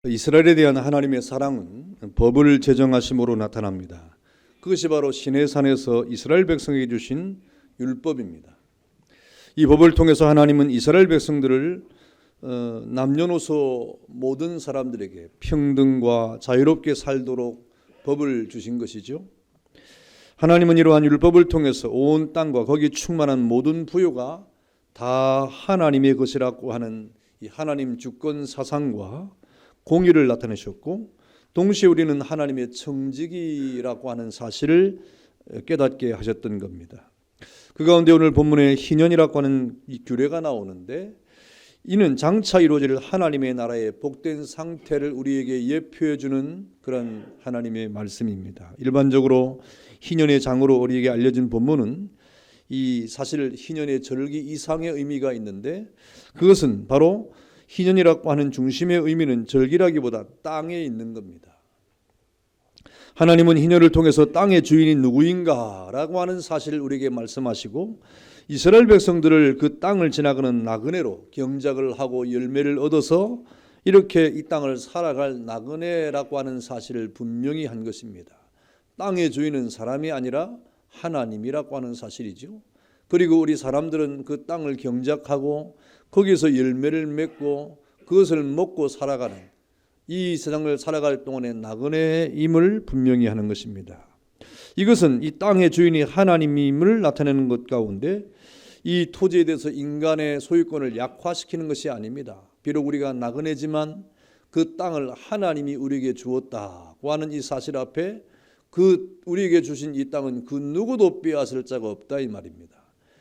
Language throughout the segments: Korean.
이스라엘에 대한 하나님의 사랑은 법을 제정하심으로 나타납니다. 그것이 바로 시내산에서 이스라엘 백성에게 주신 율법입니다. 이 법을 통해서 하나님은 이스라엘 백성들을 남녀노소 모든 사람들에게 평등과 자유롭게 살도록 법을 주신 것이죠. 하나님은 이러한 율법을 통해서 온 땅과 거기 충만한 모든 부요가 다 하나님의 것이라고 하는 이 하나님 주권 사상과 공의를 나타내셨고, 동시에 우리는 하나님의 청지기라고 하는 사실을 깨닫게 하셨던 겁니다. 그 가운데 오늘 본문에 희년이라고 하는 이 규례가 나오는데, 이는 장차 이루어질 하나님의 나라의 복된 상태를 우리에게 예표해 주는 그런 하나님의 말씀입니다. 일반적으로 희년의 장으로 우리에게 알려진 본문은 이 사실 희년의 절기 이상의 의미가 있는데, 그것은 바로 희년이라고 하는 중심의 의미는 절기라기보다 땅에 있는 겁니다. 하나님은 희년을 통해서 땅의 주인이 누구인가라고 하는 사실을 우리에게 말씀하시고, 이스라엘 백성들을 그 땅을 지나가는 나그네로 경작을 하고 열매를 얻어서 이렇게 이 땅을 살아갈 나그네라고 하는 사실을 분명히 한 것입니다. 땅의 주인은 사람이 아니라 하나님이라고 하는 사실이죠. 그리고 우리 사람들은 그 땅을 경작하고 거기서 열매를 맺고 그것을 먹고 살아가는, 이 세상을 살아갈 동안의 나그네임을 분명히 하는 것입니다. 이것은 이 땅의 주인이 하나님임을 나타내는 것 가운데 이 토지에 대해서 인간의 소유권을 약화시키는 것이 아닙니다. 비록 우리가 나그네지만 그 땅을 하나님이 우리에게 주었다고 하는 이 사실 앞에 그 우리에게 주신 이 땅은 그 누구도 빼앗을 자가 없다 이 말입니다.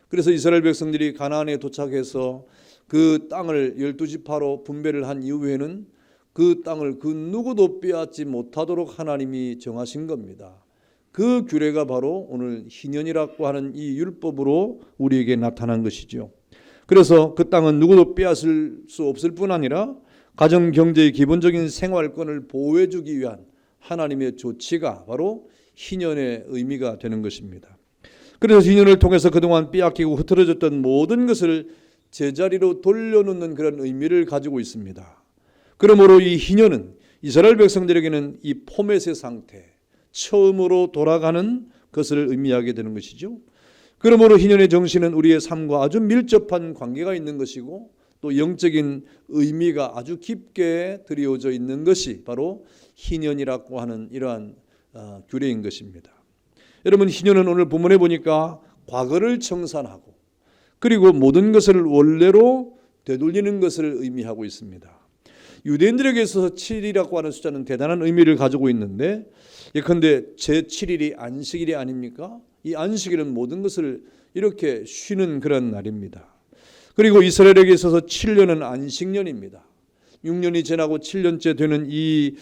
그래서 이스라엘 백성들이 가나안에 도착해서 그 땅을 12지파로 분배를 한 이후에는 그 땅을 그 누구도 빼앗지 못하도록 하나님이 정하신 겁니다. 그 규례가 바로 오늘 희년이라고 하는 이 율법으로 우리에게 나타난 것이죠. 그래서 그 땅은 누구도 빼앗을 수 없을 뿐 아니라 가정 경제의 기본적인 생활권을 보호해 주기 위한 하나님의 조치가 바로 희년의 의미가 되는 것입니다. 그래서 희년을 통해서 그동안 빼앗기고 흐트러졌던 모든 것을 제자리로 돌려놓는 그런 의미를 가지고 있습니다. 그러므로 이 희년은 이스라엘 백성들에게는 이 포맷의 상태, 처음으로 돌아가는 것을 의미하게 되는 것이죠. 그러므로 희년의 정신은 우리의 삶과 아주 밀접한 관계가 있는 것이고, 또 영적인 의미가 아주 깊게 드리워져 있는 것이 바로 희년이라고 하는 이러한 규례인 것입니다. 여러분, 희년은 오늘 본문에 보니까 과거를 청산하고 그리고 모든 것을 원래로 되돌리는 것을 의미하고 있습니다. 유대인들에게 있어서 7일이라고 하는 숫자는 대단한 의미를 가지고 있는데, 예컨대 제7일이 안식일이 아닙니까? 이 안식일은 모든 것을 이렇게 쉬는 그런 날입니다. 그리고 이스라엘에게 있어서 7년은 안식년입니다. 6년이 지나고 7년째 되는 이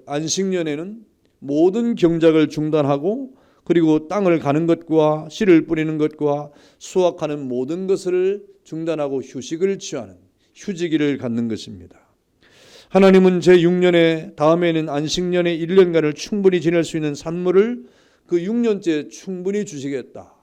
안식년에는 모든 경작을 중단하고 그리고 땅을 가는 것과 씨를 뿌리는 것과 수확하는 모든 것을 중단하고 휴식을 취하는 휴지기를 갖는 것입니다. 하나님은 제6년에 다음에는 안식년의 1년간을 충분히 지낼 수 있는 산물을 그 6년째 충분히 주시겠다.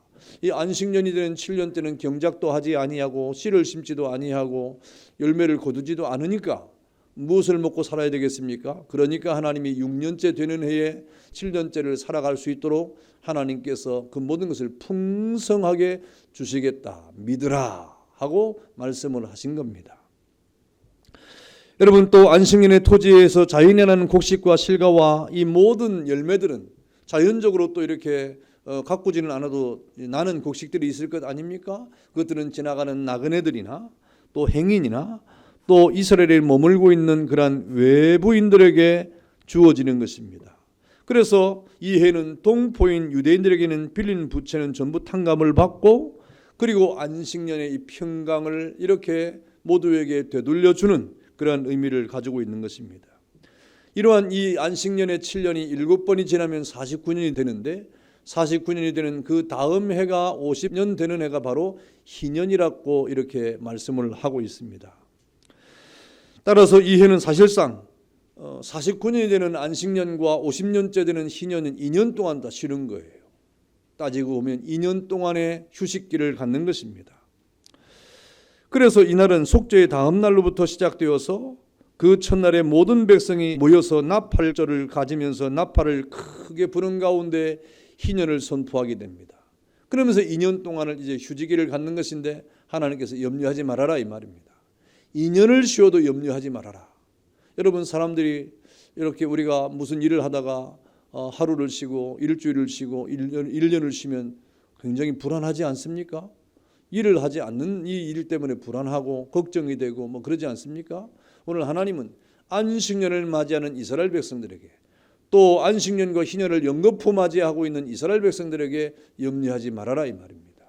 이 안식년이 되는 7년 때는 경작도 하지 아니하고 씨를 심지도 아니하고 열매를 거두지도 않으니까 무엇을 먹고 살아야 되겠습니까? 그러니까 하나님이 6년째 되는 해에 7년째를 살아갈 수 있도록 하나님께서 그 모든 것을 풍성하게 주시겠다, 믿으라 하고 말씀을 하신 겁니다. 여러분, 또 안식년의 토지에서 자연이 나는 곡식과 실과와 이 모든 열매들은 자연적으로 또 이렇게 가꾸지는 않아도 나는 곡식들이 있을 것 아닙니까? 그것들은 지나가는 나그네들이나 또 행인이나 또 이스라엘에 머물고 있는 그러한 외부인들에게 주어지는 것입니다. 그래서 이 해는 동포인 유대인들에게는 빌린 부채는 전부 탕감을 받고, 그리고 안식년의 이 평강을 이렇게 모두에게 되돌려주는 그러한 의미를 가지고 있는 것입니다. 이러한 이 안식년의 7년이 7번이 지나면 49년이 되는데, 49년이 되는 그 다음 해가 50년 되는 해가 바로 희년이라고 이렇게 말씀을 하고 있습니다. 따라서 이 해는 사실상 49년이 되는 안식년과 50년째 되는 희년은 2년 동안 다 쉬는 거예요. 따지고 보면 2년 동안의 휴식기를 갖는 것입니다. 그래서 이날은 속죄의 다음 날로부터 시작되어서 그 첫날에 모든 백성이 모여서 나팔절을 가지면서 나팔을 크게 부는 가운데 희년을 선포하게 됩니다. 그러면서 2년 동안을 이제 휴지기를 갖는 것인데 하나님께서 염려하지 말아라 이 말입니다. 2년을 쉬어도 염려하지 말아라. 여러분, 사람들이 이렇게 우리가 무슨 일을 하다가 하루를 쉬고 일주일을 쉬고 1년을 쉬면 굉장히 불안하지 않습니까? 일을 하지 않는 이 일 때문에 불안하고 걱정이 되고 뭐 그러지 않습니까? 오늘 하나님은 안식년을 맞이하는 이스라엘 백성들에게, 또 안식년과 희년을 연거푸 맞이하고 있는 이스라엘 백성들에게 염려하지 말아라 이 말입니다.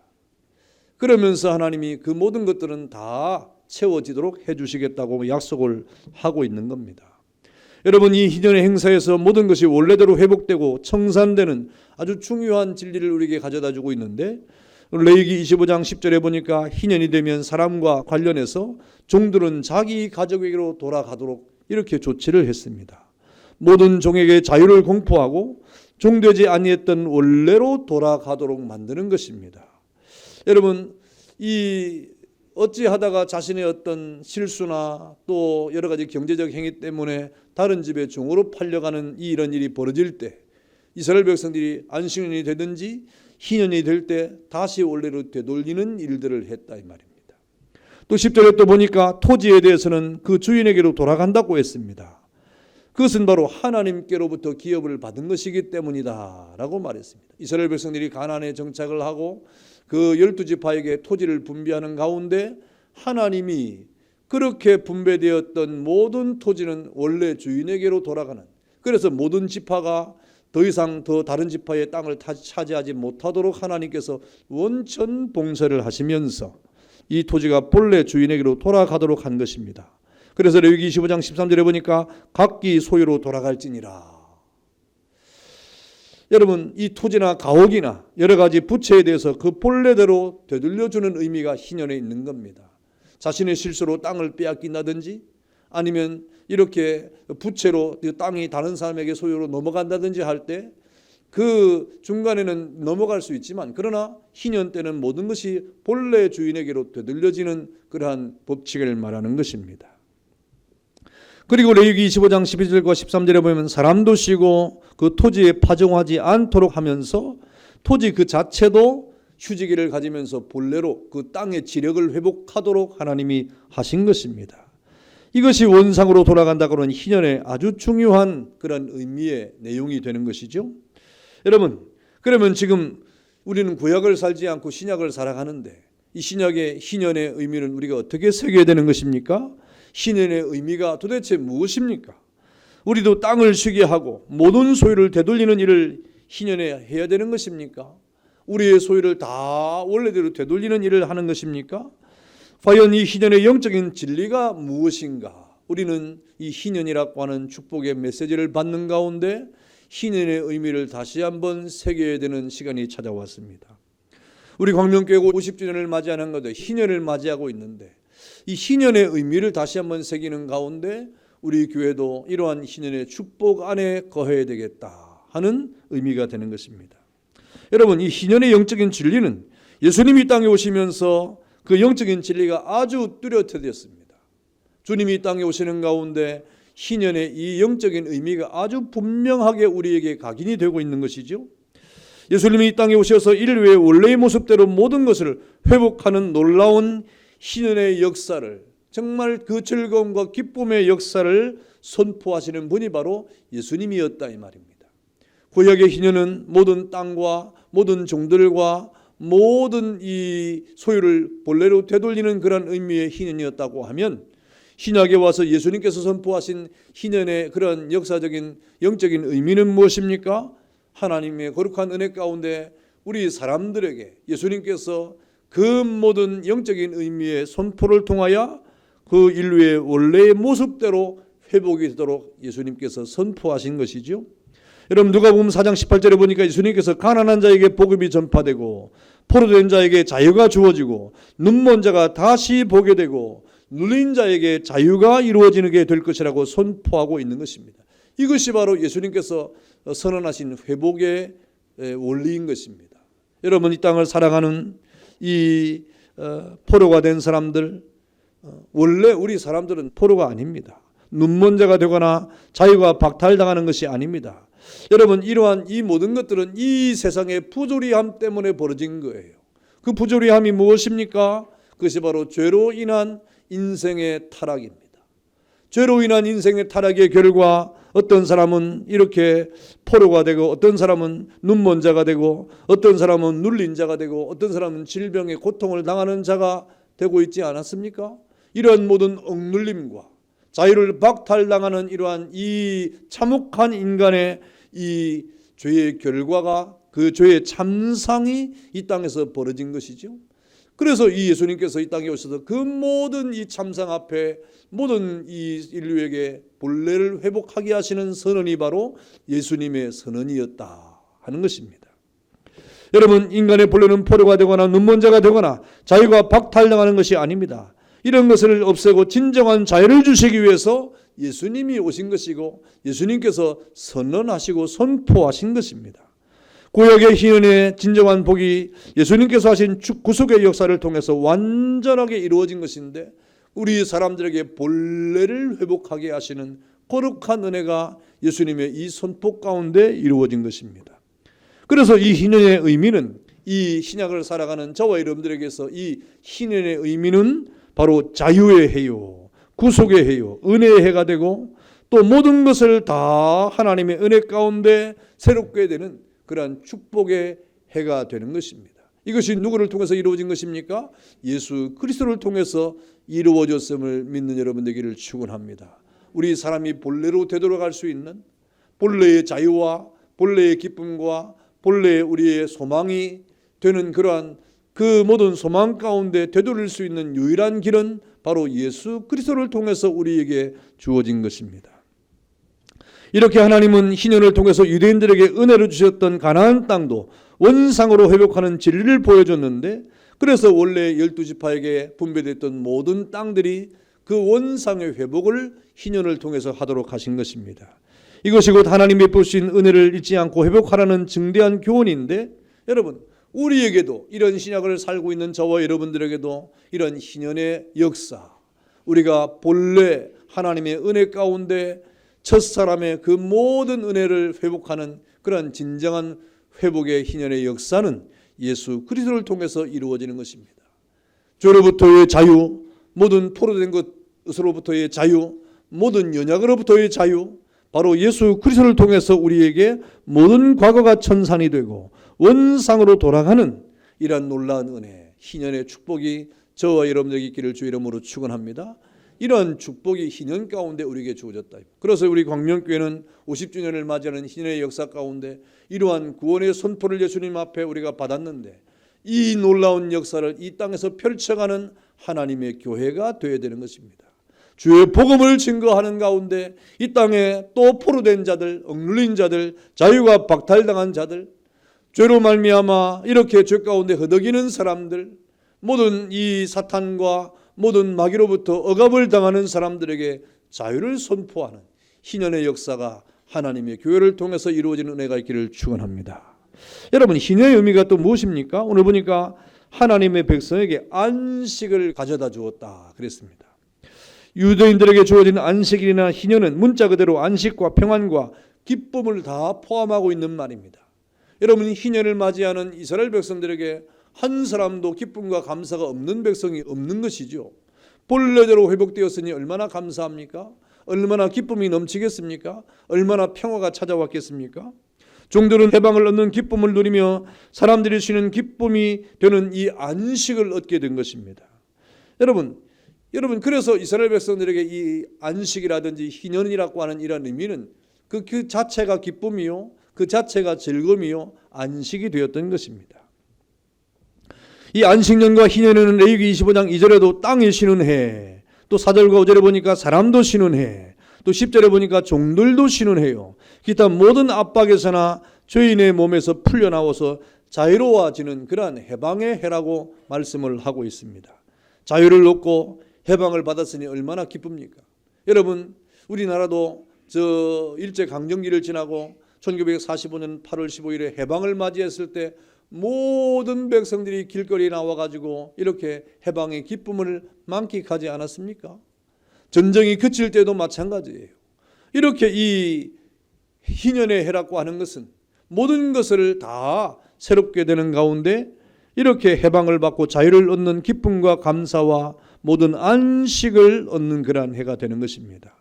그러면서 하나님이 그 모든 것들은 다 채워지도록 해주시겠다고 약속을 하고 있는 겁니다. 여러분, 이 희년의 행사에서 모든 것이 원래대로 회복되고 청산되는 아주 중요한 진리를 우리에게 가져다주고 있는데, 레위기 25장 10절에 보니까 희년이 되면 사람과 관련해서 종들은 자기 가족에게로 돌아가도록 이렇게 조치를 했습니다. 모든 종에게 자유를 공포하고 종되지 아니했던 원래로 돌아가도록 만드는 것입니다. 여러분, 이 어찌하다가 자신의 어떤 실수나 또 여러 가지 경제적 행위 때문에 다른 집의 종으로 팔려가는 이런 일이 벌어질 때 이스라엘 백성들이 안식년이 되든지 희년이 될 때 다시 원래로 되돌리는 일들을 했다 이 말입니다. 또 10절에 또 보니까 토지에 대해서는 그 주인에게로 돌아간다고 했습니다. 그것은 바로 하나님께로부터 기업을 받은 것이기 때문이다 라고 말했습니다. 이스라엘 백성들이 가나안에 정착을 하고 그 12지파에게 토지를 분배하는 가운데 하나님이 그렇게 분배되었던 모든 토지는 원래 주인에게로 돌아가는, 그래서 모든 지파가 더 이상 더 다른 지파의 땅을 차지하지 못하도록 하나님께서 원천 봉쇄를 하시면서 이 토지가 본래 주인에게로 돌아가도록 한 것입니다. 그래서 레위기 25장 13절에 보니까 각기 소유로 돌아갈지니라. 여러분, 이 토지나 가옥이나 여러 가지 부채에 대해서 그 본래대로 되돌려주는 의미가 희년에 있는 겁니다. 자신의 실수로 땅을 빼앗긴다든지 아니면 이렇게 부채로 땅이 다른 사람에게 소유로 넘어간다든지 할 때 그 중간에는 넘어갈 수 있지만, 그러나 희년 때는 모든 것이 본래 주인에게로 되돌려지는 그러한 법칙을 말하는 것입니다. 그리고 레위기 25장 12절과 13절에 보면 사람도 쉬고 그 토지에 파종하지 않도록 하면서 토지 그 자체도 휴지기를 가지면서 본래로 그 땅의 지력을 회복하도록 하나님이 하신 것입니다. 이것이 원상으로 돌아간다고 하는 희년의 아주 중요한 그런 의미의 내용이 되는 것이죠. 여러분, 그러면 지금 우리는 구약을 살지 않고 신약을 살아가는데 이 신약의 희년의 의미는 우리가 어떻게 새겨야 되는 것입니까? 희년의 의미가 도대체 무엇입니까? 우리도 땅을 쉬게 하고 모든 소유를 되돌리는 일을 희년에 해야 되는 것입니까? 우리의 소유를 다 원래대로 되돌리는 일을 하는 것입니까? 과연 이 희년의 영적인 진리가 무엇인가? 우리는 이 희년이라고 하는 축복의 메시지를 받는 가운데 희년의 의미를 다시 한번 새겨야 되는 시간이 찾아왔습니다. 우리 광명교회 50주년을 맞이하는 것도 희년을 맞이하고 있는데 이 희년의 의미를 다시 한번 새기는 가운데 우리 교회도 이러한 희년의 축복 안에 거해야 되겠다 하는 의미가 되는 것입니다. 여러분, 이 희년의 영적인 진리는 예수님이 땅에 오시면서 그 영적인 진리가 아주 뚜렷해졌습니다. 주님이 땅에 오시는 가운데 희년의 이 영적인 의미가 아주 분명하게 우리에게 각인이 되고 있는 것이죠. 예수님이 이 땅에 오셔서 인류의 원래의 모습대로 모든 것을 회복하는 놀라운 희년의 역사를, 정말 그 즐거움과 기쁨의 역사를 선포하시는 분이 바로 예수님이었다 이 말입니다. 구약의 희년은 모든 땅과 모든 종들과 모든 이 소유를 본래로 되돌리는 그런 의미의 희년이었다고 하면, 신약에 와서 예수님께서 선포하신 희년의 그런 역사적인 영적인 의미는 무엇입니까? 하나님의 거룩한 은혜 가운데 우리 사람들에게 예수님께서 그 모든 영적인 의미의 선포를 통하여 그 인류의 원래의 모습대로 회복이 되도록 예수님께서 선포하신 것이죠. 여러분, 누가복음 4장 18절에 보니까 예수님께서 가난한 자에게 복음이 전파되고 포로된 자에게 자유가 주어지고 눈먼 자가 다시 보게 되고 눌린 자에게 자유가 이루어지게 될 것이라고 선포하고 있는 것입니다. 이것이 바로 예수님께서 선언하신 회복의 원리인 것입니다. 여러분, 이 땅을 살아가는 이 포로가 된 사람들, 원래 우리 사람들은 포로가 아닙니다. 눈먼 자가 되거나 자유가 박탈당하는 것이 아닙니다. 여러분, 이러한 이 모든 것들은 이 세상의 부조리함 때문에 벌어진 거예요. 그 부조리함이 무엇입니까? 그것이 바로 죄로 인한 인생의 타락입니다. 죄로 인한 인생의 타락의 결과 어떤 사람은 이렇게 포로가 되고, 어떤 사람은 눈먼 자가 되고, 어떤 사람은 눌린 자가 되고, 어떤 사람은 질병의 고통을 당하는 자가 되고 있지 않았습니까? 이러한 모든 억눌림과 자유를 박탈당하는 이러한 이 참혹한 인간의 이 죄의 결과가, 그 죄의 참상이 이 땅에서 벌어진 것이죠. 그래서 이 예수님께서 이 땅에 오셔서 그 모든 이 참상 앞에 모든 이 인류에게 본래를 회복하게 하시는 선언이 바로 예수님의 선언이었다 하는 것입니다. 여러분, 인간의 본래는 포로가 되거나 눈먼 자가 되거나 자유가 박탈당하는 것이 아닙니다. 이런 것을 없애고 진정한 자유를 주시기 위해서 예수님이 오신 것이고, 예수님께서 선언하시고 선포하신 것입니다. 구약의 희년의 진정한 복이 예수님께서 하신 구속의 역사를 통해서 완전하게 이루어진 것인데, 우리 사람들에게 본래를 회복하게 하시는 거룩한 은혜가 예수님의 이 선포 가운데 이루어진 것입니다. 그래서 이 희년의 의미는, 이 신약을 살아가는 저와 여러분들에게서 이 희년의 의미는 바로 자유의 해요, 구속의 해요, 은혜의 해가 되고, 또 모든 것을 다 하나님의 은혜 가운데 새롭게 되는 그러한 축복의 해가 되는 것입니다. 이것이 누구를 통해서 이루어진 것입니까? 예수 그리스도를 통해서 이루어졌음을 믿는 여러분 되기를 축원합니다. 우리 사람이 본래로 되돌아갈 수 있는 본래의 자유와 본래의 기쁨과 본래의 우리의 소망이 되는 그러한 그 모든 소망 가운데 되돌릴 수 있는 유일한 길은 바로 예수 그리스도를 통해서 우리에게 주어진 것입니다. 이렇게 하나님은 희년을 통해서 유대인들에게 은혜를 주셨던 가나안 땅도 원상으로 회복하는 진리를 보여줬는데, 그래서 원래 12지파에게 분배됐던 모든 땅들이 그 원상의 회복을 희년을 통해서 하도록 하신 것입니다. 이것이 곧 하나님이 베푸신 은혜를 잊지 않고 회복하라는 증대한 교훈인데, 여러분, 우리에게도, 이런 신약을 살고 있는 저와 여러분들에게도 이런 희년의 역사, 우리가 본래 하나님의 은혜 가운데 첫사람의 그 모든 은혜를 회복하는 그런 진정한 회복의 희년의 역사는 예수 그리스도를 통해서 이루어지는 것입니다. 죄로부터의 자유, 모든 포로된 것으로부터의 자유, 모든 연약으로부터의 자유, 바로 예수 그리스도를 통해서 우리에게 모든 과거가 천산이 되고 원상으로 돌아가는 이러한 놀라운 은혜, 희년의 축복이 저와 여러분에게 있기를 주 이름으로 축원합니다. 이런 축복이 희년 가운데 우리에게 주어졌다. 그래서 우리 광명교회는 50주년을 맞이하는 희년의 역사 가운데 이러한 구원의 선포를 예수님 앞에 우리가 받았는데, 이 놀라운 역사를 이 땅에서 펼쳐가는 하나님의 교회가 되어야 되는 것입니다. 주의 복음을 증거하는 가운데 이 땅에 또 포로된 자들, 억눌린 자들, 자유가 박탈당한 자들, 죄로 말미암아 이렇게 죄 가운데 허덕이는 사람들, 모든 이 사탄과 모든 마귀로부터 억압을 당하는 사람들에게 자유를 선포하는 희년의 역사가 하나님의 교회를 통해서 이루어지는 은혜가 있기를 축원합니다. 여러분, 희년의 의미가 또 무엇입니까? 오늘 보니까 하나님의 백성에게 안식을 가져다 주었다 그랬습니다. 유대인들에게 주어진 안식일이나 희년은 문자 그대로 안식과 평안과 기쁨을 다 포함하고 있는 말입니다. 여러분, 희년을 맞이하는 이스라엘 백성들에게 한 사람도 기쁨과 감사가 없는 백성이 없는 것이죠. 본래대로 회복되었으니 얼마나 감사합니까? 얼마나 기쁨이 넘치겠습니까? 얼마나 평화가 찾아왔겠습니까? 종들은 해방을 얻는 기쁨을 누리며 사람들이 쉬는 기쁨이 되는 이 안식을 얻게 된 것입니다. 여러분, 그래서 이스라엘 백성들에게 이 안식이라든지 희년이라고 하는 이런 의미는 그 자체가 기쁨이요, 그 자체가 즐거움이요, 안식이 되었던 것입니다. 이 안식년과 희년에는 레위기 25장 2절에도 땅이 쉬는 해, 또 4절과 5절에 보니까 사람도 쉬는 해, 또 10절에 보니까 종들도 쉬는 해요. 기타 모든 압박에서나 죄인의 몸에서 풀려나와서 자유로워지는 그러한 해방의 해라고 말씀을 하고 있습니다. 자유를 얻고 해방을 받았으니 얼마나 기쁩니까? 여러분, 우리나라도 저 일제강점기를 지나고 1945년 8월 15일에 해방을 맞이했을 때 모든 백성들이 길거리에 나와가지고 이렇게 해방의 기쁨을 만끽하지 않았습니까? 전쟁이 그칠 때도 마찬가지예요. 이렇게 이 희년의 해라고 하는 것은 모든 것을 다 새롭게 되는 가운데 이렇게 해방을 받고 자유를 얻는 기쁨과 감사와 모든 안식을 얻는 그러한 해가 되는 것입니다.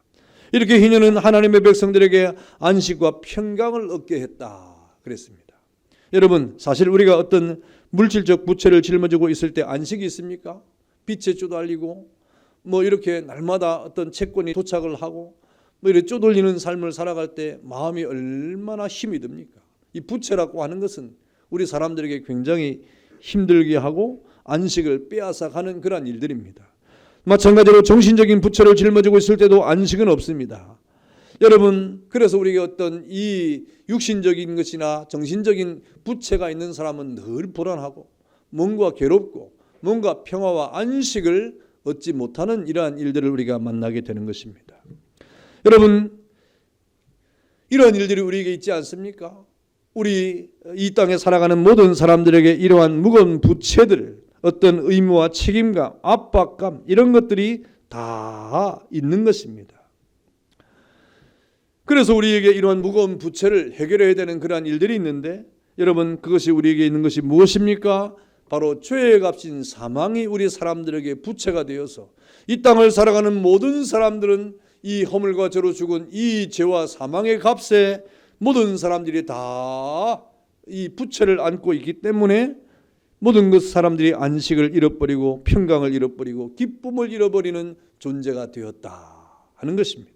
이렇게 희년은 하나님의 백성들에게 안식과 평강을 얻게 했다 그랬습니다. 여러분, 사실 우리가 어떤 물질적 부채를 짊어지고 있을 때 안식이 있습니까? 빚에 쪼달리고 이렇게 날마다 어떤 채권이 도착을 하고 이렇게 쪼들리는 삶을 살아갈 때 마음이 얼마나 힘이 듭니까? 이 부채라고 하는 것은 우리 사람들에게 굉장히 힘들게 하고 안식을 빼앗아가는 그런 일들입니다. 마찬가지로 정신적인 부채를 짊어지고 있을 때도 안식은 없습니다. 여러분, 그래서 우리가 어떤 이 육신적인 것이나 정신적인 부채가 있는 사람은 늘 불안하고 뭔가 괴롭고 뭔가 평화와 안식을 얻지 못하는 이러한 일들을 우리가 만나게 되는 것입니다. 여러분, 이러한 일들이 우리에게 있지 않습니까? 우리 이 땅에 살아가는 모든 사람들에게 이러한 무거운 부채들, 어떤 의무와 책임감, 압박감 이런 것들이 다 있는 것입니다. 그래서 우리에게 이러한 무거운 부채를 해결해야 되는 그러한 일들이 있는데 여러분, 그것이 우리에게 있는 것이 무엇입니까? 바로 죄의 값인 사망이 우리 사람들에게 부채가 되어서 이 땅을 살아가는 모든 사람들은 이 허물과 죄로 죽은 이 죄와 사망의 값에 모든 사람들이 다 이 부채를 안고 있기 때문에 모든 것 사람들이 안식을 잃어버리고 평강을 잃어버리고 기쁨을 잃어버리는 존재가 되었다 하는 것입니다.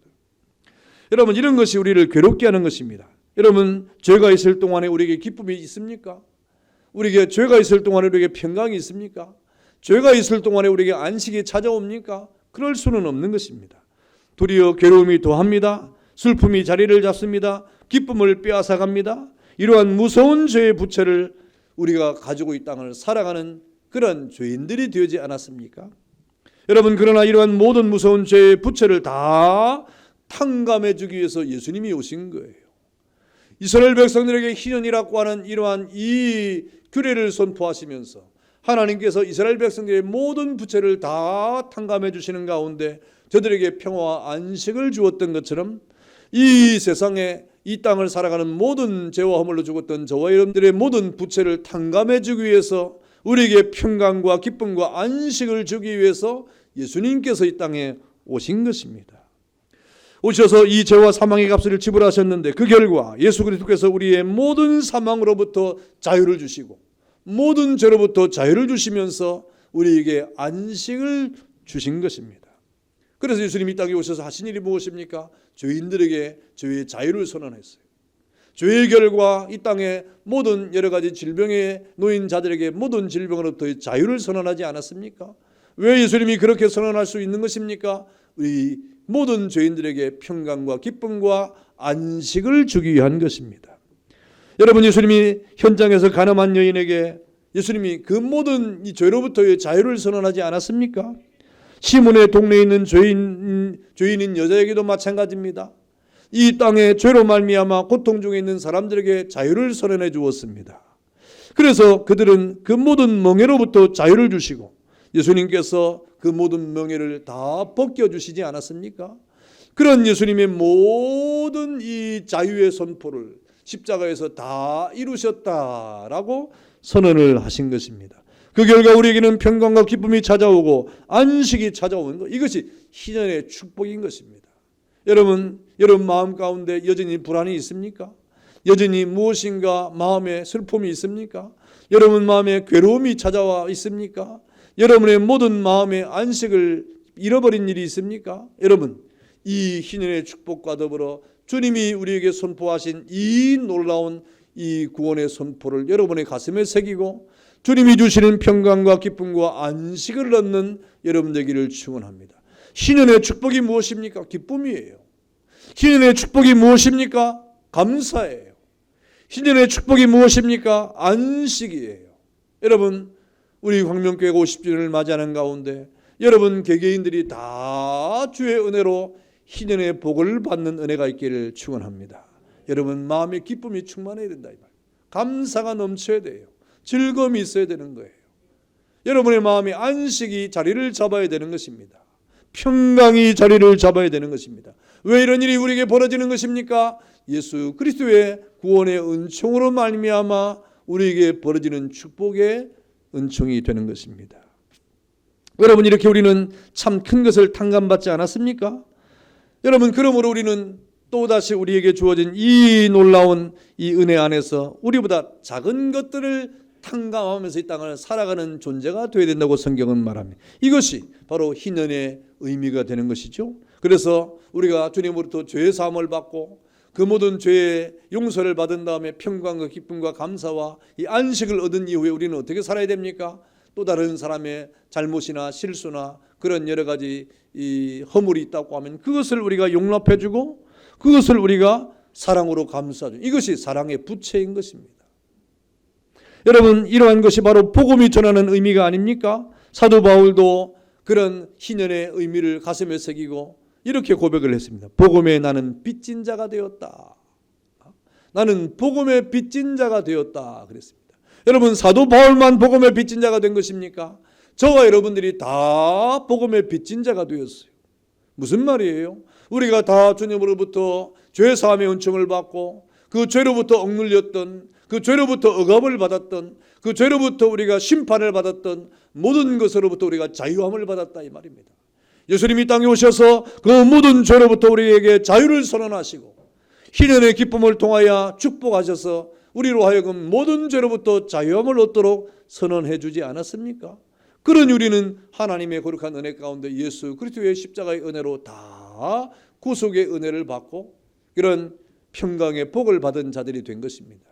여러분, 이런 것이 우리를 괴롭게 하는 것입니다. 여러분, 죄가 있을 동안에 우리에게 기쁨이 있습니까? 우리에게 죄가 있을 동안에 우리에게 평강이 있습니까? 죄가 있을 동안에 우리에게 안식이 찾아옵니까? 그럴 수는 없는 것입니다. 도리어 괴로움이 더합니다. 슬픔이 자리를 잡습니다. 기쁨을 빼앗아갑니다. 이러한 무서운 죄의 부채를 우리가 가지고 이 땅을 살아가는 그런 죄인들이 되지 않았습니까? 여러분, 그러나 이러한 모든 무서운 죄의 부채를 다 탕감해 주기 위해서 예수님이 오신 거예요. 이스라엘 백성들에게 희년이라고 하는 이러한 이 규례를 선포하시면서 하나님께서 이스라엘 백성들의 모든 부채를 다 탕감해 주시는 가운데 저들에게 평화와 안식을 주었던 것처럼 이 세상에 이 땅을 살아가는 모든 죄와 허물로 죽었던 저와 여러분들의 모든 부채를 탕감해 주기 위해서 우리에게 평강과 기쁨과 안식을 주기 위해서 예수님께서 이 땅에 오신 것입니다. 오셔서 이 죄와 사망의 값을 지불하셨는데 그 결과 예수 그리스도께서 우리의 모든 사망으로부터 자유를 주시고 모든 죄로부터 자유를 주시면서 우리에게 안식을 주신 것입니다. 그래서 예수님이 이 땅에 오셔서 하신 일이 무엇입니까? 죄인들에게 죄의 자유를 선언했어요. 죄의 결과 이 땅에 모든 여러 가지 질병에 놓인 자들에게 모든 질병으로부터의 자유를 선언하지 않았습니까? 왜 예수님이 그렇게 선언할 수 있는 것입니까? 우리 모든 죄인들에게 평강과 기쁨과 안식을 주기 위한 것입니다. 여러분, 예수님이 현장에서 가늠한 여인에게 예수님이 그 모든 이 죄로부터의 자유를 선언하지 않았습니까? 시몬의 동네에 있는 죄인인 여자에게도 마찬가지입니다. 이 땅에 죄로 말미암아 고통 중에 있는 사람들에게 자유를 선언해 주었습니다. 그래서 그들은 그 모든 멍에로부터 자유를 주시고 예수님께서 그 모든 멍에를 다 벗겨주시지 않았습니까? 그런 예수님의 모든 이 자유의 선포를 십자가에서 다 이루셨다라고 선언을 하신 것입니다. 그 결과 우리에게는 평강과 기쁨이 찾아오고 안식이 찾아오는 것, 이것이 희년의 축복인 것입니다. 여러분 마음 가운데 여전히 불안이 있습니까? 여전히 무엇인가 마음에 슬픔이 있습니까? 여러분 마음에 괴로움이 찾아와 있습니까? 여러분의 모든 마음의 안식을 잃어버린 일이 있습니까? 여러분, 이 희년의 축복과 더불어 주님이 우리에게 선포하신 이 놀라운 이 구원의 선포를 여러분의 가슴에 새기고 주님이 주시는 평강과 기쁨과 안식을 얻는 여러분 되기를 축원합니다. 희년의 축복이 무엇입니까? 기쁨이에요. 희년의 축복이 무엇입니까? 감사예요. 희년의 축복이 무엇입니까? 안식이에요. 여러분, 우리 광명교회 50주년을 맞이하는 가운데 여러분 개개인들이 다 주의 은혜로 희년의 복을 받는 은혜가 있기를 축원합니다. 여러분 마음의 기쁨이 충만해야 된다 이 말. 감사가 넘쳐야 돼요. 즐거움이 있어야 되는 거예요. 여러분의 마음의 안식이 자리를 잡아야 되는 것입니다. 평강이 자리를 잡아야 되는 것입니다. 왜 이런 일이 우리에게 벌어지는 것입니까? 예수 그리스도의 구원의 은총으로 말미암아 우리에게 벌어지는 축복의 은총이 되는 것입니다. 여러분, 이렇게 우리는 참 큰 것을 탕감받지 않았습니까? 여러분, 그러므로 우리는 또다시 우리에게 주어진 이 놀라운 이 은혜 안에서 우리보다 작은 것들을 탕감하면서 이 땅을 살아가는 존재가 되어야 된다고 성경은 말합니다. 이것이 바로 희년의 의미가 되는 것이죠. 그래서 우리가 주님으로부터 죄의 사함을 받고 그 모든 죄의 용서를 받은 다음에 평강과 기쁨과 감사와 이 안식을 얻은 이후에 우리는 어떻게 살아야 됩니까? 또 다른 사람의 잘못이나 실수나 그런 여러 가지 이 허물이 있다고 하면 그것을 우리가 용납해주고 그것을 우리가 사랑으로 감싸주는, 이것이 사랑의 부채인 것입니다. 여러분, 이러한 것이 바로 복음이 전하는 의미가 아닙니까? 사도 바울도 그런 희년의 의미를 가슴에 새기고 이렇게 고백을 했습니다. 복음에 나는 빚진 자가 되었다. 나는 복음의 빚진 자가 되었다 그랬습니다. 여러분, 사도 바울만 복음의 빚진 자가 된 것입니까? 저와 여러분들이 다 복음의 빚진 자가 되었어요. 무슨 말이에요? 우리가 다 주님으로부터 죄 사함의 은총을 받고 그 죄로부터 억눌렸던, 그 죄로부터 억압을 받았던, 그 죄로부터 우리가 심판을 받았던 모든 것으로부터 우리가 자유함을 받았다 이 말입니다. 예수님이 땅에 오셔서 그 모든 죄로부터 우리에게 자유를 선언하시고 희년의 기쁨을 통하여 축복하셔서 우리로 하여금 모든 죄로부터 자유함을 얻도록 선언해 주지 않았습니까? 그러니 우리는 하나님의 거룩한 은혜 가운데 예수 그리스도의 십자가의 은혜로 다 구속의 은혜를 받고 이런 평강의 복을 받은 자들이 된 것입니다.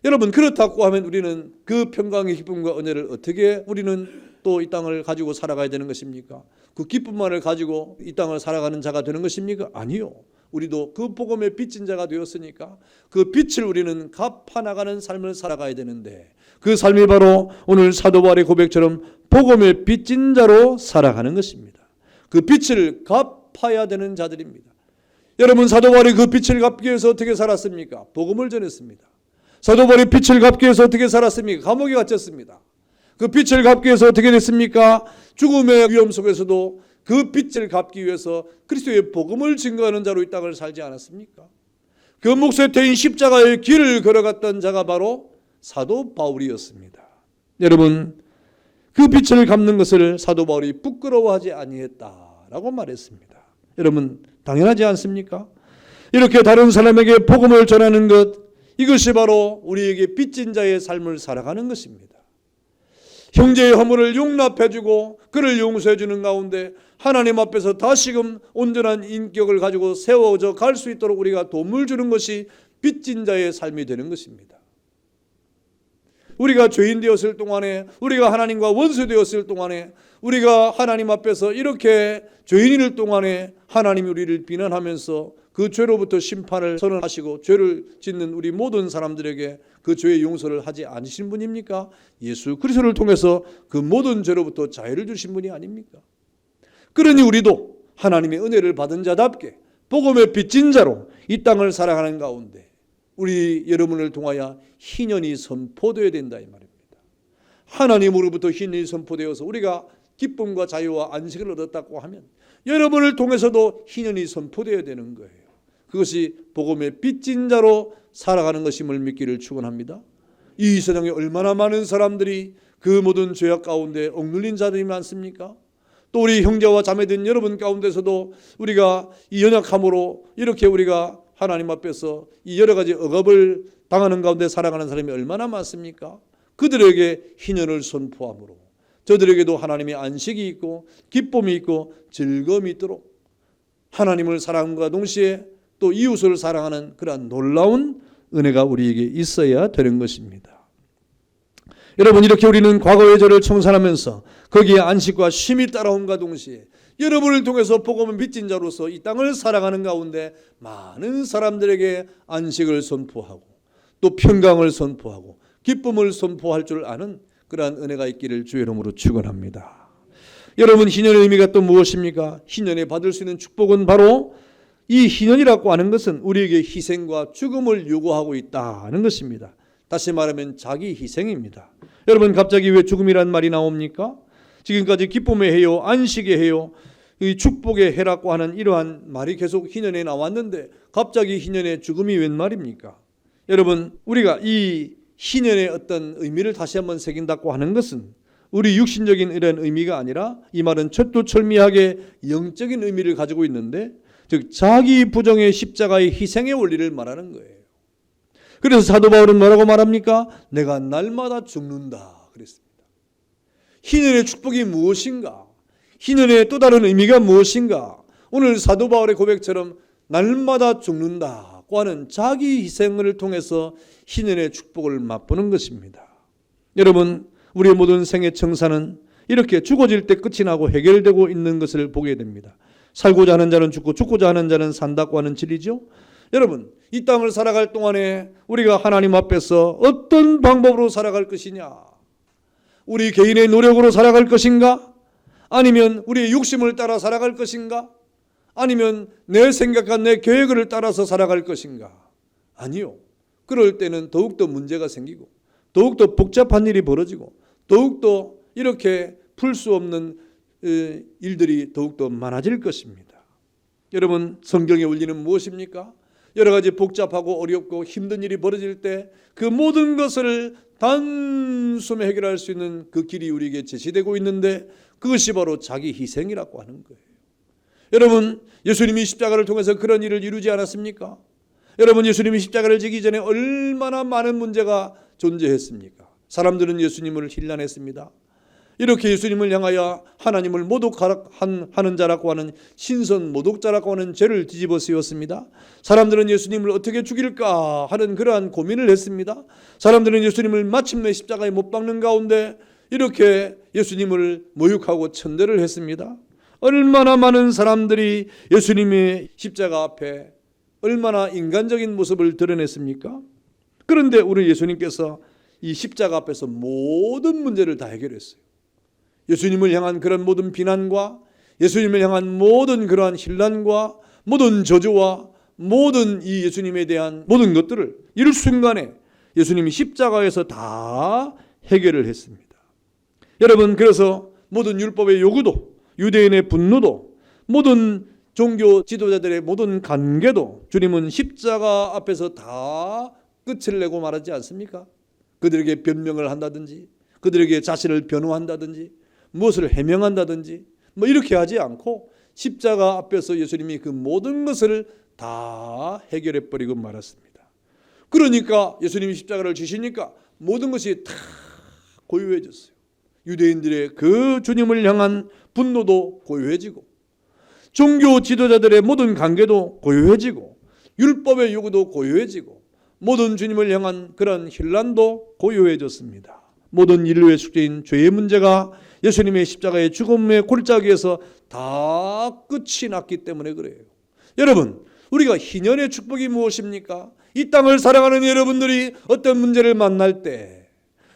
여러분, 그렇다고 하면 우리는 그 평강의 기쁨과 은혜를 어떻게 우리는 또 이 땅을 가지고 살아가야 되는 것입니까? 그 기쁨만을 가지고 이 땅을 살아가는 자가 되는 것입니까? 아니요. 우리도 그 복음의 빚진 자가 되었으니까 그 빛을 우리는 갚아나가는 삶을 살아가야 되는데 그 삶이 바로 오늘 사도 바울의 고백처럼 복음의 빚진 자로 살아가는 것입니다. 그 빛을 갚아야 되는 자들입니다. 여러분, 사도 바울이 그 빛을 갚기 위해서 어떻게 살았습니까? 복음을 전했습니다. 사도 바울이 빛을 갚기 위해서 어떻게 살았습니까? 감옥에 갇혔습니다. 그 빛을 갚기 위해서 어떻게 됐습니까? 죽음의 위험 속에서도 그 빛을 갚기 위해서 그리스도의 복음을 증거하는 자로 이 땅을 살지 않았습니까? 그 몫에 태인 십자가의 길을 걸어갔던 자가 바로 사도 바울이었습니다. 여러분, 그 빛을 갚는 것을 사도 바울이 부끄러워하지 아니했다라고 말했습니다. 여러분, 당연하지 않습니까? 이렇게 다른 사람에게 복음을 전하는 것, 이것이 바로 우리에게 빚진 자의 삶을 살아가는 것입니다. 형제의 허물을 용납해주고 그를 용서해주는 가운데 하나님 앞에서 다시금 온전한 인격을 가지고 세워져 갈 수 있도록 우리가 도움을 주는 것이 빚진 자의 삶이 되는 것입니다. 우리가 죄인 되었을 동안에, 우리가 하나님과 원수 되었을 동안에, 우리가 하나님 앞에서 이렇게 죄인일 동안에 하나님이 우리를 비난하면서 그 죄로부터 심판을 선언하시고 죄를 짓는 우리 모든 사람들에게 그 죄의 용서를 하지 않으신 분입니까? 예수 그리스도를 통해서 그 모든 죄로부터 자유를 주신 분이 아닙니까? 그러니 우리도 하나님의 은혜를 받은 자답게 복음의 빚진 자로 이 땅을 살아가는 가운데 우리 여러분을 통하여 희년이 선포되어야 된다 이 말입니다. 하나님으로부터 희년이 선포되어서 우리가 기쁨과 자유와 안식을 얻었다고 하면 여러분을 통해서도 희년이 선포되어야 되는 거예요. 그것이 복음의 빚진 자로 살아가는 것임을 믿기를 축원합니다. 이 세상에 얼마나 많은 사람들이 그 모든 죄악 가운데 억눌린 자들이 많습니까? 또 우리 형제와 자매된 여러분 가운데서도 우리가 이 연약함으로 이렇게 우리가 하나님 앞에서 이 여러 가지 억압을 당하는 가운데 살아가는 사람이 얼마나 많습니까? 그들에게 희년을 선포함으로 저들에게도 하나님의 안식이 있고 기쁨이 있고 즐거움이 있도록 하나님을 사랑함과 동시에 또 이웃을 사랑하는 그러한 놀라운 은혜가 우리에게 있어야 되는 것입니다. 여러분, 이렇게 우리는 과거의 죄를 청산하면서 거기에 안식과 쉼이 따라옴과 동시에 여러분을 통해서 복음을 빚진 자로서 이 땅을 살아가는 가운데 많은 사람들에게 안식을 선포하고 또 평강을 선포하고 기쁨을 선포할 줄 아는 그러한 은혜가 있기를 주의 이름으로 축원합니다. 여러분, 희년의 의미가 또 무엇입니까? 희년에 받을 수 있는 축복은 바로 이 희년이라고 하는 것은 우리에게 희생과 죽음을 요구하고 있다는 것입니다. 다시 말하면 자기 희생입니다. 여러분, 갑자기 왜 죽음이란 말이 나옵니까? 지금까지 기쁨의 해요, 안식의 해요, 이 축복의 해라고 하는 이러한 말이 계속 희년에 나왔는데 갑자기 희년의 죽음이 웬 말입니까? 여러분, 우리가 이 희년의 어떤 의미를 다시 한번 새긴다고 하는 것은 우리 육신적인 이런 의미가 아니라 이 말은 철두철미하게 영적인 의미를 가지고 있는데, 즉 자기 부정의 십자가의 희생의 원리를 말하는 거예요. 그래서 사도 바울은 뭐라고 말합니까? 내가 날마다 죽는다 그랬습니다. 희년의 축복이 무엇인가? 희년의 또 다른 의미가 무엇인가? 오늘 사도 바울의 고백처럼 날마다 죽는다고 하는 자기 희생을 통해서 희년의 축복을 맛보는 것입니다. 여러분, 우리의 모든 생의 청사는 이렇게 죽어질 때 끝이 나고 해결되고 있는 것을 보게 됩니다. 살고자 하는 자는 죽고 죽고자 하는 자는 산다고 하는 진리죠. 여러분, 이 땅을 살아갈 동안에 우리가 하나님 앞에서 어떤 방법으로 살아갈 것이냐? 우리 개인의 노력으로 살아갈 것인가? 아니면 우리의 욕심을 따라 살아갈 것인가? 아니면 내 생각과 내 계획을 따라서 살아갈 것인가? 아니요. 그럴 때는 더욱더 문제가 생기고 더욱더 복잡한 일이 벌어지고 더욱더 이렇게 풀 수 없는 일들이 더욱더 많아질 것입니다. 여러분, 성경의 원리는 무엇입니까? 여러 가지 복잡하고 어렵고 힘든 일이 벌어질 때 그 모든 것을 단숨에 해결할 수 있는 그 길이 우리에게 제시되고 있는데 그것이 바로 자기 희생이라고 하는 거예요. 여러분, 예수님이 십자가를 통해서 그런 일을 이루지 않았습니까? 여러분, 예수님이 십자가를 지기 전에 얼마나 많은 문제가 존재했습니까? 사람들은 예수님을 힐난했습니다. 이렇게 예수님을 향하여 하나님을 모독하는 자라고 하는 신선 모독자라고 하는 죄를 뒤집어 씌웠습니다. 사람들은 예수님을 어떻게 죽일까 하는 그러한 고민을 했습니다. 사람들은 예수님을 마침내 십자가에 못 박는 가운데 이렇게 예수님을 모욕하고 천대를 했습니다. 얼마나 많은 사람들이 예수님의 십자가 앞에 얼마나 인간적인 모습을 드러냈습니까? 그런데 우리 예수님께서 이 십자가 앞에서 모든 문제를 다 해결했어요. 예수님을 향한 그런 모든 비난과 예수님을 향한 모든 그러한 혼란과 모든 저주와 모든 이 예수님에 대한 모든 것들을 일순간에 예수님이 십자가에서 다 해결을 했습니다. 여러분, 그래서 모든 율법의 요구도, 유대인의 분노도, 모든 종교 지도자들의 모든 관계도 주님은 십자가 앞에서 다 끝을 내고 말하지 않습니까? 그들에게 변명을 한다든지 그들에게 자신을 변호한다든지 무엇을 해명한다든지 이렇게 하지 않고 십자가 앞에서 예수님이 그 모든 것을 다 해결해 버리고 말았습니다. 그러니까 예수님이 십자가를 지시니까 모든 것이 다 고요해졌어요. 유대인들의 그 주님을 향한 분노도 고요해지고 종교 지도자들의 모든 관계도 고요해지고 율법의 요구도 고요해지고 모든 주님을 향한 그런 혼란도 고요해졌습니다. 모든 인류의 숙제인 죄의 문제가 예수님의 십자가의 죽음의 골짜기에서 다 끝이 났기 때문에 그래요. 여러분, 우리가 희년의 축복이 무엇입니까? 이 땅을 살아가는 여러분들이 어떤 문제를 만날 때,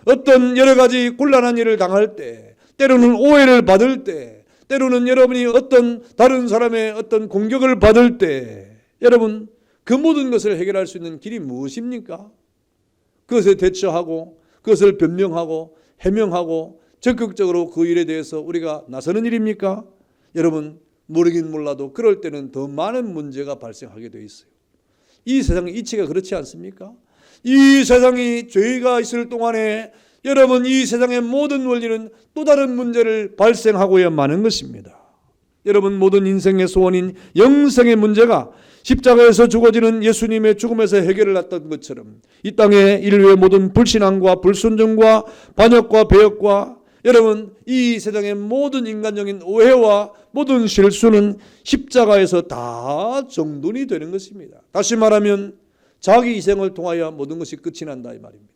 어떤 여러 가지 곤란한 일을 당할 때, 때로는 오해를 받을 때, 때로는 여러분이 어떤 다른 사람의 어떤 공격을 받을 때, 여러분, 그 모든 것을 해결할 수 있는 길이 무엇입니까? 그것에 대처하고 그것을 변명하고 해명하고 적극적으로 그 일에 대해서 우리가 나서는 일입니까? 여러분, 모르긴 몰라도 그럴 때는 더 많은 문제가 발생하게 되어 있어요. 이 세상의 이치가 그렇지 않습니까? 이 세상이 죄가 있을 동안에 여러분, 이 세상의 모든 원리는 또 다른 문제를 발생하고야 마는 것입니다. 여러분, 모든 인생의 소원인 영생의 문제가 십자가에서 죽어지는 예수님의 죽음에서 해결을 했던 것처럼 이 땅의 인류의 모든 불신앙과 불순종과 반역과 배역과 여러분, 이 세상의 모든 인간적인 오해와 모든 실수는 십자가에서 다 정돈이 되는 것입니다. 다시 말하면 자기 희생을 통하여 모든 것이 끝이 난다 이 말입니다.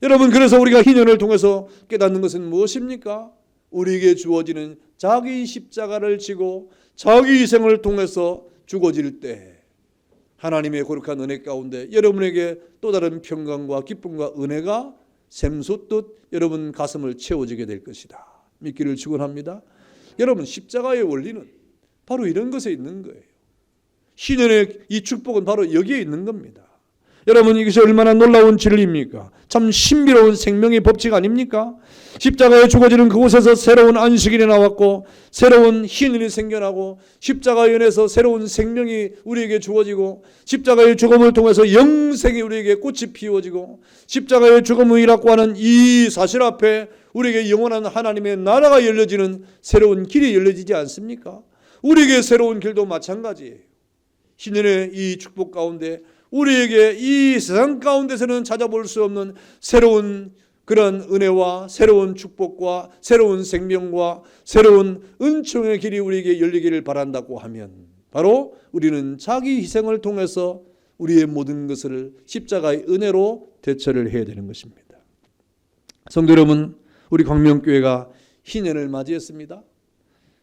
여러분, 그래서 우리가 희년을 통해서 깨닫는 것은 무엇입니까? 우리에게 주어지는 자기 십자가를 지고 자기 희생을 통해서 죽어질 때 하나님의 거룩한 은혜 가운데 여러분에게 또 다른 평강과 기쁨과 은혜가 샘솟듯 여러분 가슴을 채워지게 될 것이다. 믿기를 축원합니다. 여러분, 십자가의 원리는 바로 이런 것에 있는 거예요. 희년의 이 축복은 바로 여기에 있는 겁니다. 여러분, 이것이 얼마나 놀라운 진리입니까? 참 신비로운 생명의 법칙 아닙니까? 십자가에 죽어지는 그곳에서 새로운 안식일이 나왔고 새로운 희년이 생겨나고 십자가의 은혜에서 새로운 생명이 우리에게 주어지고 십자가의 죽음을 통해서 영생이 우리에게 꽃이 피워지고 십자가의 죽음을 이라고 하는 이 사실 앞에 우리에게 영원한 하나님의 나라가 열려지는 새로운 길이 열려지지 않습니까? 우리에게 새로운 길도 마찬가지예요. 희년의 이 축복 가운데 우리에게 이 세상 가운데서는 찾아볼 수 없는 새로운 그런 은혜와 새로운 축복과 새로운 생명과 새로운 은총의 길이 우리에게 열리기를 바란다고 하면 바로 우리는 자기 희생을 통해서 우리의 모든 것을 십자가의 은혜로 대처를 해야 되는 것입니다. 성도 여러분, 우리 광명교회가 희년을 맞이했습니다.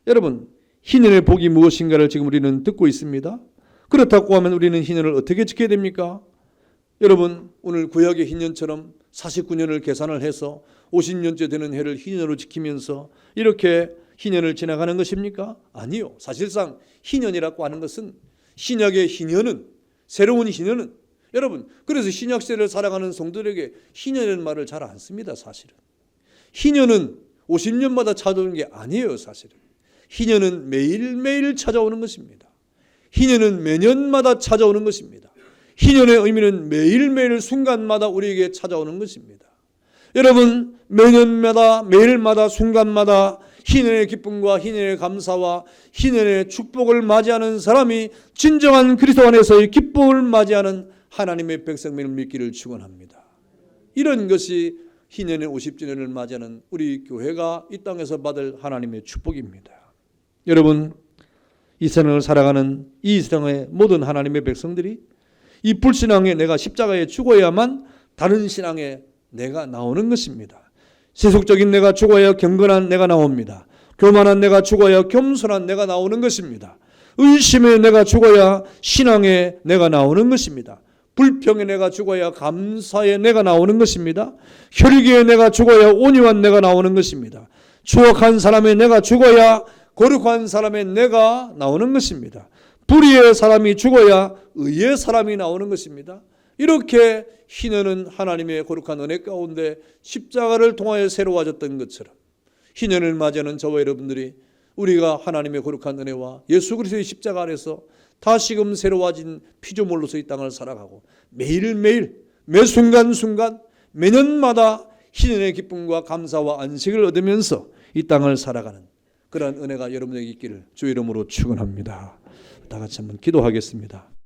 여러분, 희년의 복이 무엇인가를 지금 우리는 듣고 있습니다. 그렇다고 하면 우리는 희년을 어떻게 지켜야 됩니까? 여러분, 오늘 구약의 희년처럼 49년을 계산을 해서 50년째 되는 해를 희년으로 지키면서 이렇게 희년을 지나가는 것입니까? 아니요. 사실상 희년이라고 하는 것은 신약의 희년은, 새로운 희년은, 여러분, 그래서 신약 시대를 살아가는 성도들에게 희년이라는 말을 잘 안 씁니다. 사실은 희년은 50년마다 찾아오는 게 아니에요. 사실은 희년은 매일매일 찾아오는 것입니다. 희년은 매년마다 찾아오는 것입니다. 희년의 의미는 매일매일 순간마다 우리에게 찾아오는 것입니다. 여러분, 매년마다 매일마다 순간마다 희년의 기쁨과 희년의 감사와 희년의 축복을 맞이하는 사람이 진정한 그리스도 안에서의 기쁨을 맞이하는 하나님의 백성임을 믿기를 축원합니다. 이런 것이 희년의 50주년을 맞이하는 우리 교회가 이 땅에서 받을 하나님의 축복입니다. 여러분, 이 세상을 살아가는 이 세상의 모든 하나님의 백성들이 이 불신앙에 내가 십자가에 죽어야만 다른 신앙에 내가 나오는 것입니다. 세속적인 내가 죽어야 경건한 내가 나옵니다. 교만한 내가 죽어야 겸손한 내가 나오는 것입니다. 의심에 내가 죽어야 신앙에 내가 나오는 것입니다. 불평에 내가 죽어야 감사에 내가 나오는 것입니다. 혈기에 내가 죽어야 온유한 내가 나오는 것입니다. 추악한 사람에 내가 죽어야 거룩한 사람의 내가 나오는 것입니다. 불의의 사람이 죽어야 의의 사람이 나오는 것입니다. 이렇게 희년은 하나님의 거룩한 은혜 가운데 십자가를 통하여 새로워졌던 것처럼 희년을 맞이하는 저와 여러분들이 우리가 하나님의 거룩한 은혜와 예수 그리스도의 십자가 안에서 다시금 새로워진 피조물로서 이 땅을 살아가고 매일매일 매 순간순간 매년마다 희년의 기쁨과 감사와 안식을 얻으면서 이 땅을 살아가는 그러한 은혜가 여러분에게 있기를 주의 이름으로 축원합니다. 다 같이 한번 기도하겠습니다.